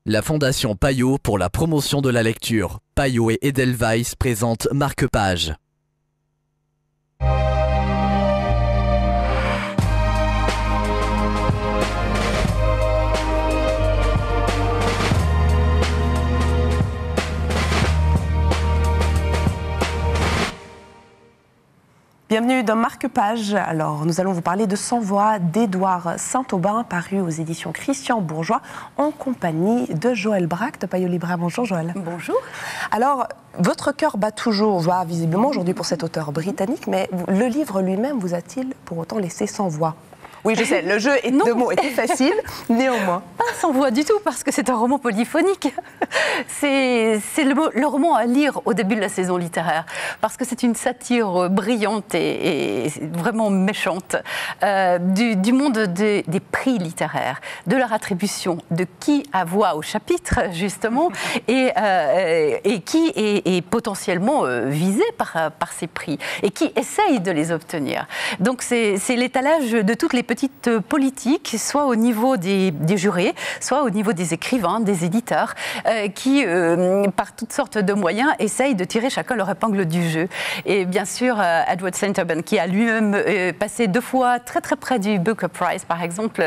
La Fondation Payot pour la promotion de la lecture. Payot et Edelweiss présentent Marque-Page. Bienvenue dans Marque-Page. Alors, nous allons vous parler de 100 voix d'Édouard Saint-Aubin, paru aux éditions Christian Bourgois, en compagnie de Joël Braque de Payot Libraire. Bonjour Joël. Bonjour. Alors, votre cœur bat toujours, voix visiblement aujourd'hui pour cet auteur britannique, mais le livre lui-même vous a-t-il pour autant laissé sans voix ? Oui, je sais, le jeu de mots était facile, néanmoins. Pas sans voix du tout, parce que c'est un roman polyphonique. C'est le roman à lire au début de la saison littéraire, parce que c'est une satire brillante et vraiment méchante du monde des prix littéraires, de leur attribution, de qui a voix au chapitre, justement, et qui est potentiellement visé par ces prix, et qui essaye de les obtenir. Donc c'est l'étalage de toutes les petites politiques, soit au niveau des jurés, soit au niveau des écrivains, des éditeurs, qui, par toutes sortes de moyens, essayent de tirer chacun leur épingle du jeu. Et bien sûr, Edward Saint-Aubin, qui a lui-même passé 2 fois très très près du Booker Prize, par exemple,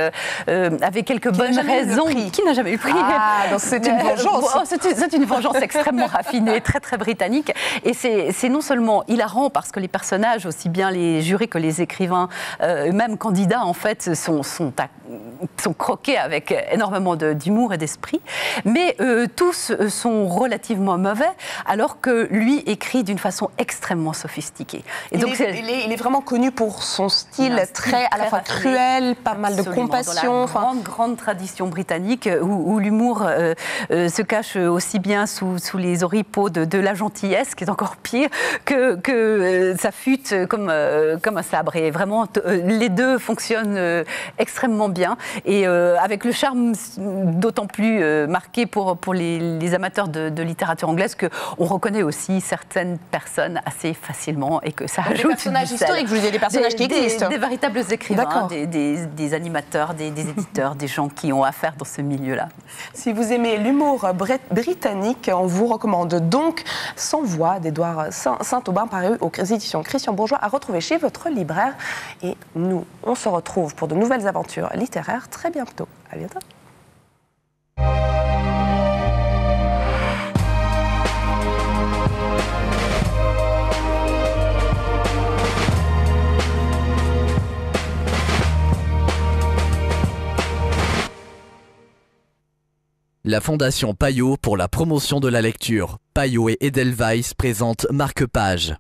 avec quelques bonnes raisons, qui n'a jamais eu le prix. Ah, donc c'est une vengeance. C'est une vengeance extrêmement raffinée, très très britannique. Et c'est non seulement hilarant, parce que les personnages, aussi bien les jurés que les écrivains, eux-mêmes candidats, en fait, sont croqués avec énormément d'humour et d'esprit, mais tous sont relativement mauvais, alors que lui écrit d'une façon extrêmement sophistiquée. Et donc il est vraiment connu pour son style très à la fois cruel, pas mal de compassion. Dans la grande tradition britannique, où l'humour se cache aussi bien sous les oripeaux de la gentillesse, qui est encore pire, que ça fute comme un sabre. Et vraiment, les deux fonctionnent extrêmement bien, et avec le charme d'autant plus marqué pour les amateurs de littérature anglaise, qu'on reconnaît aussi certaines personnes assez facilement, et que ça ajoute des personnages historiques, vous disiez des personnages qui existent. Des véritables écrivains, des animateurs, des éditeurs, des gens qui ont affaire dans ce milieu-là. Si vous aimez l'humour britannique, on vous recommande donc 100 voix d'Édouard Saint-Aubin, paru aux éditions Christian Bourgois, à retrouver chez votre libraire. Et nous, on se retrouve pour de nouvelles aventures littéraires très bientôt. À bientôt. La Fondation Payot pour la promotion de la lecture. Payot et Edelweiss présentent Marque-Page.